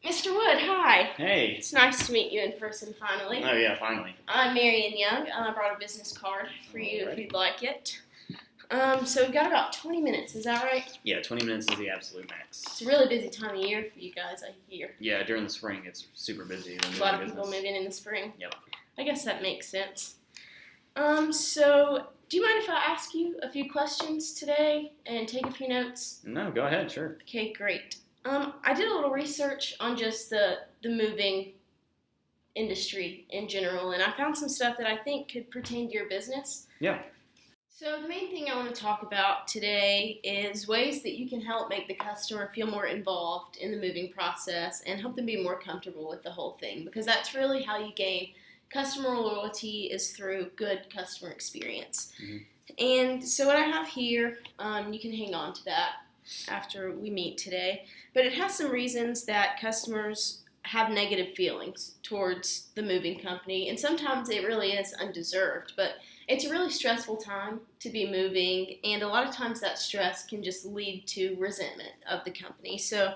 Mr. Wood, hi. Hey. It's nice to meet you in person finally. Oh, yeah, finally. I'm Marion Young. I brought a business card for you if Alrighty. you'd like it. So we've got about 20 minutes, is that right? Yeah, 20 minutes is the absolute max. It's a really busy time of year for you guys, I hear. Yeah, during the spring, it's super busy. A lot of people moving in the spring. Yep. I guess that makes sense. So do you mind if I ask you a few questions today and take a few notes? No, go ahead, sure. Okay, great. I did a little research on just the moving industry in general, and I found some stuff that I think could pertain to your business. Yeah. So the main thing I want to talk about today is ways that you can help make the customer feel more involved in the moving process and help them be more comfortable with the whole thing, because that's really how you gain customer loyalty, is through good customer experience. Mm-hmm. And so what I have here, you can hang on to that after we meet today, but it has some reasons that customers have negative feelings towards the moving company, and sometimes it really is undeserved, but it's a really stressful time to be moving, and a lot of times that stress can just lead to resentment of the company. So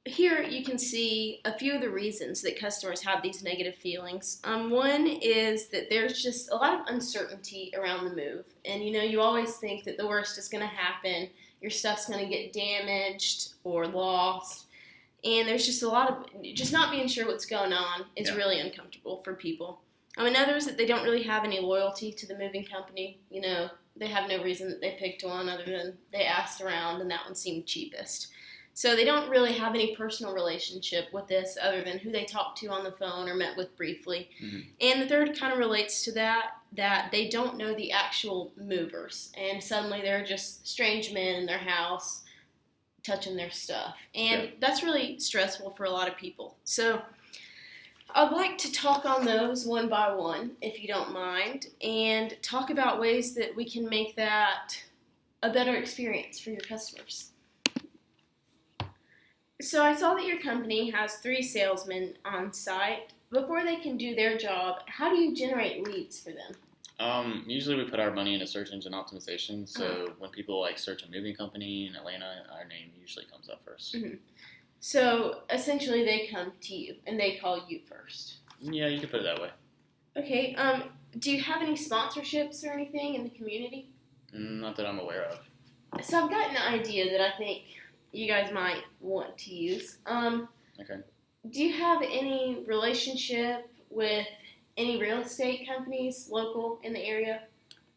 here you can see a few of the reasons that customers have these negative feelings. One is that there's just a lot of uncertainty around the move. And you always think that the worst is going to happen. Your stuff's going to get damaged or lost. And there's just a lot of, just not being sure what's going on is really uncomfortable for people. Another is that they don't really have any loyalty to the moving company. They have no reason that they picked one other than they asked around and that one seemed cheapest. So they don't really have any personal relationship with this other than who they talked to on the phone or met with briefly. Mm-hmm. And the third kind of relates to that they don't know the actual movers. And suddenly they're just strange men in their house touching their stuff. And that's really stressful for a lot of people. So I'd like to talk on those one by one, if you don't mind, and talk about ways that we can make that a better experience for your customers. So I saw that your company has 3 salesmen on site. Before they can do their job, how do you generate leads for them? Usually we put our money into search engine optimization. So when people search a moving company in Atlanta, our name usually comes up first. Mm-hmm. So essentially they come to you and they call you first. Yeah, you could put it that way. Okay. Do you have any sponsorships or anything in the community? Not that I'm aware of. So I've got an idea that I think you guys might want to use. Okay. Do you have any relationship with any real estate companies local in the area?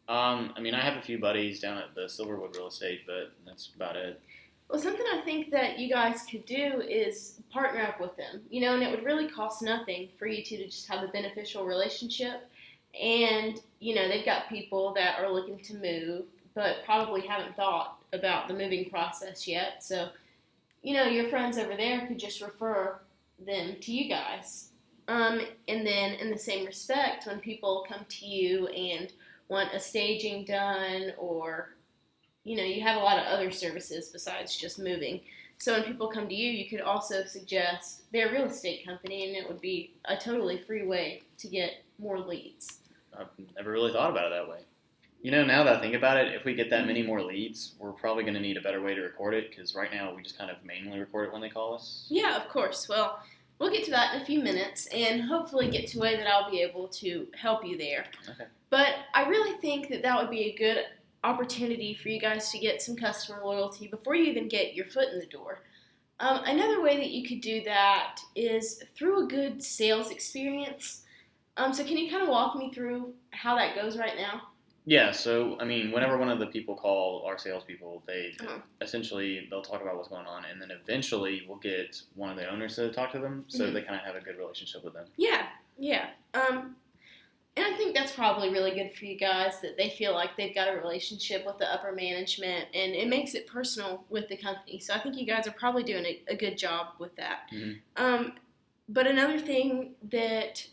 I have a few buddies down at the Silverwood Real Estate, but that's about it. Well, something I think that you guys could do is partner up with them, and it would really cost nothing for you two to just have a beneficial relationship. And, they've got people that are looking to move, but probably haven't thought about the moving process yet. So, your friends over there could just refer them to you guys. And then in the same respect, when people come to you and want a staging done, or, you have a lot of other services besides just moving. So when people come to you, you could also suggest their real estate company, and it would be a totally free way to get more leads. I've never really thought about it that way. Now that I think about it, if we get that many more leads, we're probably going to need a better way to record it, because right now we just kind of manually record it when they call us. Yeah, of course. Well, we'll get to that in a few minutes and hopefully get to a way that I'll be able to help you there. Okay. But I really think that would be a good opportunity for you guys to get some customer loyalty before you even get your foot in the door. Another way that you could do that is through a good sales experience. So can you kind of walk me through how that goes right now? Yeah, so, whenever one of the people call our salespeople, essentially, they'll talk about what's going on, and then eventually we'll get one of the owners to talk to them, so they kind of have a good relationship with them. Yeah. And I think that's probably really good for you guys, that they feel like they've got a relationship with the upper management, and it makes it personal with the company. So I think you guys are probably doing a good job with that. Mm-hmm. But another thing that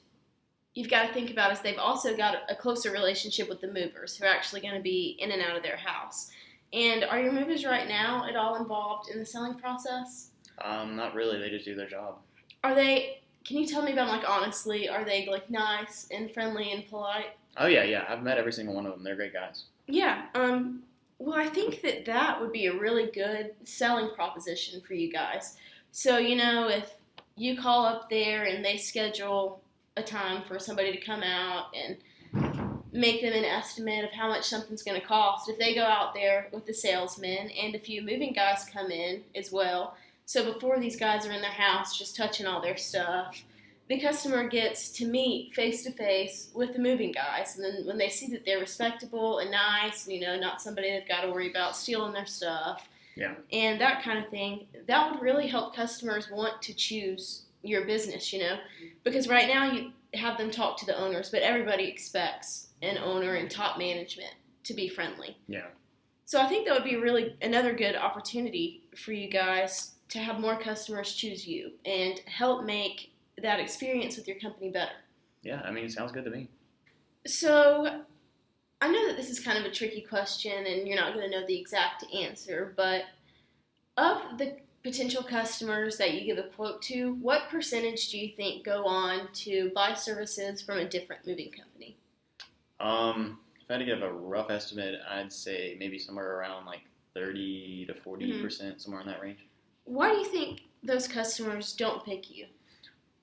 you've got to think about is they've also got a closer relationship with the movers who are actually going to be in and out of their house. And are your movers right now at all involved in the selling process? Not really. They just do their job. Can you tell me about, honestly, are they, nice and friendly and polite? Oh, yeah. I've met every single one of them. They're great guys. Yeah. Well, I think that would be a really good selling proposition for you guys. So, if you call up there and they schedule a time for somebody to come out and make them an estimate of how much something's going to cost, if they go out there with the salesman and a few moving guys come in as well, so before these guys are in their house just touching all their stuff, the customer gets to meet face-to-face with the moving guys. And then when they see that they're respectable and nice, and, not somebody they've got to worry about stealing their stuff, and that kind of thing, that would really help customers want to choose your business, Because right now you have them talk to the owners, but everybody expects an owner and top management to be friendly. Yeah. So I think that would be really another good opportunity for you guys to have more customers choose you and help make that experience with your company better. Yeah, it sounds good to me. So I know that this is kind of a tricky question and you're not going to know the exact answer, but of the potential customers that you give a quote to, what percentage do you think go on to buy services from a different moving company? If I had to give a rough estimate, I'd say maybe somewhere around like 30 to 40%, somewhere in that range. Why do you think those customers don't pick you?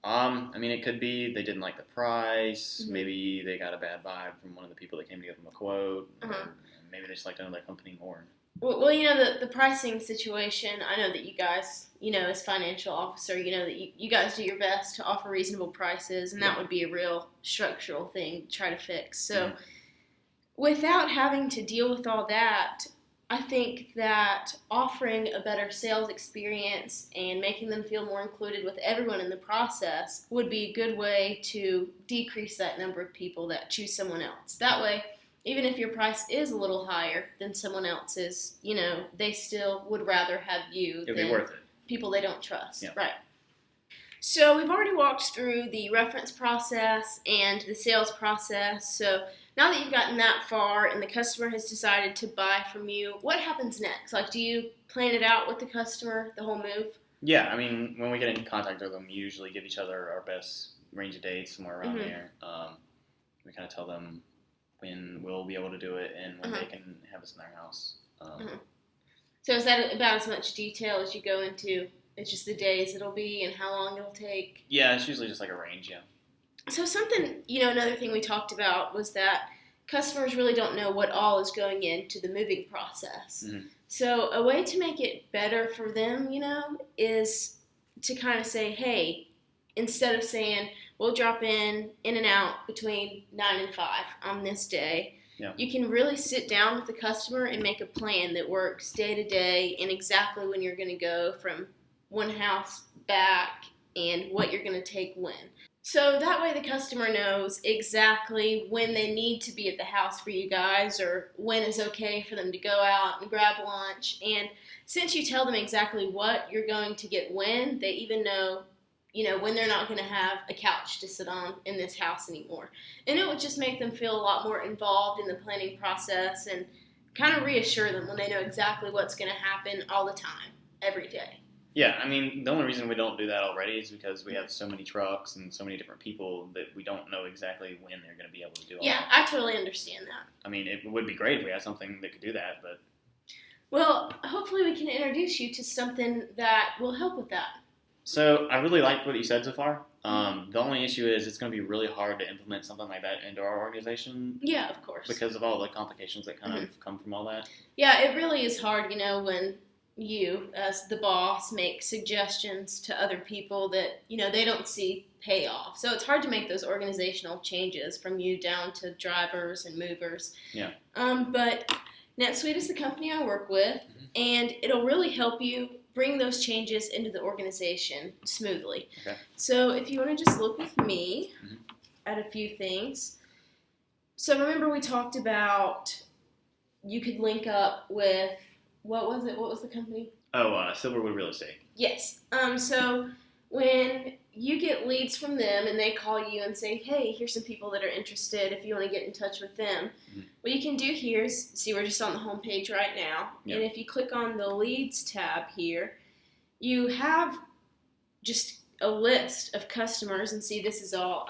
It could be they didn't like the price. Maybe they got a bad vibe from one of the people that came to give them a quote. Or maybe they just liked another company more. Well, the pricing situation, I know that you guys, as financial officer, that you guys do your best to offer reasonable prices, and that would be a real structural thing to try to fix. So without having to deal with all that, I think that offering a better sales experience and making them feel more included with everyone in the process would be a good way to decrease that number of people that choose someone else. That way, even if your price is a little higher than someone else's, they still would rather have you It'd than be worth it. People they don't trust. Yeah. Right. So we've already walked through the reference process and the sales process. So now that you've gotten that far and the customer has decided to buy from you, what happens next? Like, do you plan it out with the customer, the whole move? Yeah, when we get in contact with them, we usually give each other our best range of dates, somewhere around there. We kind of tell them when we'll be able to do it and when they can have us in their house. So is that about as much detail as you go into? It's just the days it'll be and how long it'll take? Yeah, it's usually just like a range, yeah. So something, another thing we talked about was that customers really don't know what all is going into the moving process. So a way to make it better for them, is to kind of say, hey, instead of saying, we'll drop in and out between 9 and 5 on this day, you can really sit down with the customer and make a plan that works day to day and exactly when you're going to go from one house back and what you're going to take when. So that way the customer knows exactly when they need to be at the house for you guys or when is okay for them to go out and grab lunch. And since you tell them exactly what you're going to get when, they even know, when they're not going to have a couch to sit on in this house anymore. And it would just make them feel a lot more involved in the planning process and kind of reassure them when they know exactly what's going to happen all the time, every day. Yeah, the only reason we don't do that already is because we have so many trucks and so many different people that we don't know exactly when they're going to be able to do all that. Yeah, I totally understand that. It would be great if we had something that could do that, but... Well, hopefully we can introduce you to something that will help with that. So, I really liked what you said so far. The only issue is it's going to be really hard to implement something like that into our organization. Yeah, of course. Because of all the complications that kind of come from all that. Yeah, it really is hard, when you, as the boss, make suggestions to other people that, they don't see payoff. So it's hard to make those organizational changes from you down to drivers and movers. Yeah. But NetSuite is the company I work with, and it'll really help you bring those changes into the organization smoothly. Okay. So if you want to just look with me at a few things. So remember we talked about you could link up with, what was it? What was the company? Silverwood Real Estate. Yes. So when you get leads from them and they call you and say, hey, here's some people that are interested if you want to get in touch with them, what you can do here is, see, we're just on the home page right now, and if you click on the leads tab here, you have just a list of customers, and see, this is all,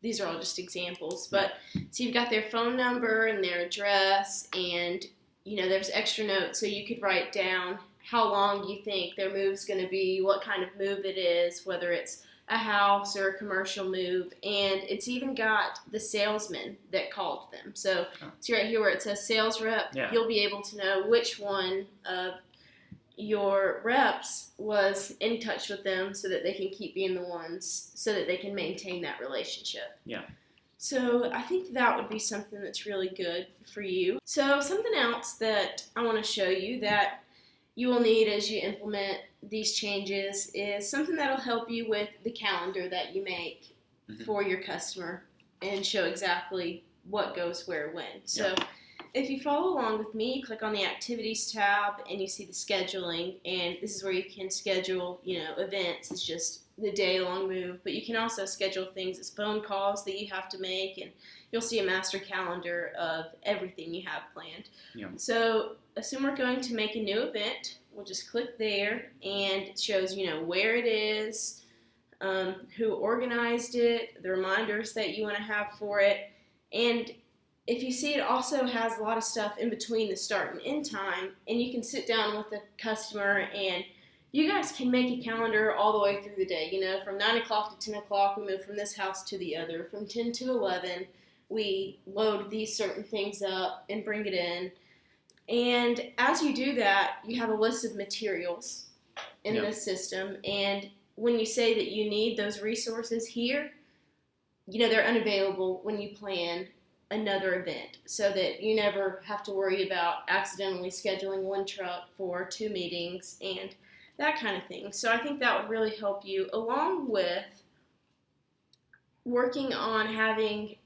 these are all just examples, but so you've got their phone number and their address, and there's extra notes, so you could write down how long you think their move's going to be, what kind of move it is, whether it's a house or a commercial move, and it's even got the salesman that called them. So see right here where it says sales rep, you'll be able to know which one of your reps was in touch with them so that they can keep being the ones so that they can maintain that relationship. Yeah. So I think that would be something that's really good for you. So something else that I want to show you that you will need as you implement these changes is something that'll help you with the calendar that you make for your customer and show exactly what goes where when. So if you follow along with me, you click on the activities tab and you see the scheduling, and this is where you can schedule, events. It's just the day-long move, but you can also schedule things as phone calls that you have to make, and you'll see a master calendar of everything you have planned. Yeah. So assume we're going to make a new event. We'll just click there, and it shows, where it is, who organized it, the reminders that you want to have for it, and if you see, it also has a lot of stuff in between the start and end time, and you can sit down with the customer and you guys can make a calendar all the way through the day. From 9 o'clock to 10 o'clock, we move from this house to the other. From 10 to 11, we load these certain things up and bring it in. And as you do that, you have a list of materials in this system. And when you say that you need those resources here, they're unavailable when you plan another event, so that you never have to worry about accidentally scheduling one truck for 2 meetings and that kind of thing. So I think that would really help you, along with working on having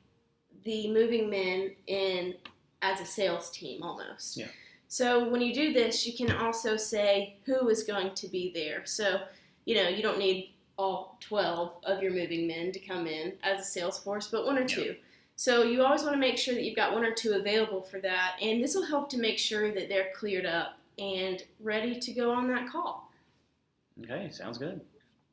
the moving men in as a sales team almost. Yeah. So when you do this, you can also say who is going to be there. So, you don't need all 12 of your moving men to come in as a sales force, but 1 or 2. So you always want to make sure that you've got 1 or 2 available for that, and this will help to make sure that they're cleared up and ready to go on that call. Okay, sounds good.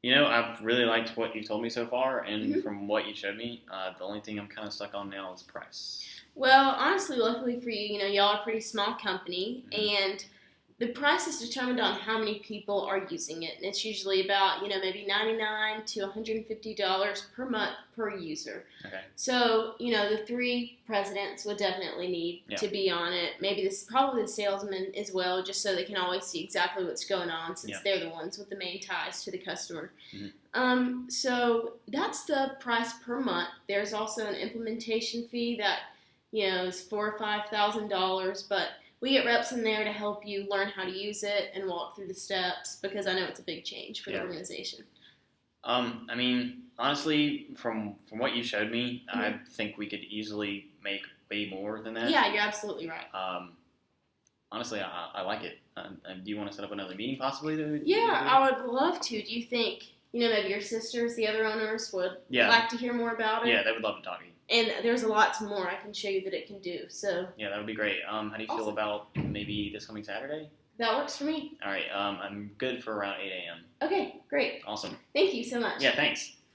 I've really liked what you've told me so far, and from what you showed me, the only thing I'm kind of stuck on now is price. Well, honestly, luckily for you, y'all are a pretty small company, and the price is determined on how many people are using it, and it's usually about, maybe $99 to $150 per month per user. Okay. So, the 3 presidents would definitely need to be on it. Maybe probably the salesman as well, just so they can always see exactly what's going on, since they're the ones with the main ties to the customer. So that's the price per month. There's also an implementation fee that, is $4,000 or $5,000, but we get reps in there to help you learn how to use it and walk through the steps, because I know it's a big change for the organization. Honestly, from what you showed me, I think we could easily make way more than that. Yeah, you're absolutely right. Honestly, I like it. Do you want to set up another meeting possibly? I would love to. Do you think, maybe your sisters, the other owners, would like to hear more about it? Yeah, they would love to talk to you. And there's a lot more I can show you that it can do. So yeah, that would be great. How do you feel about maybe this coming Saturday? That works for me. All right. I'm good for around 8 a.m. Okay, great. Awesome. Thank you so much. Yeah, thanks.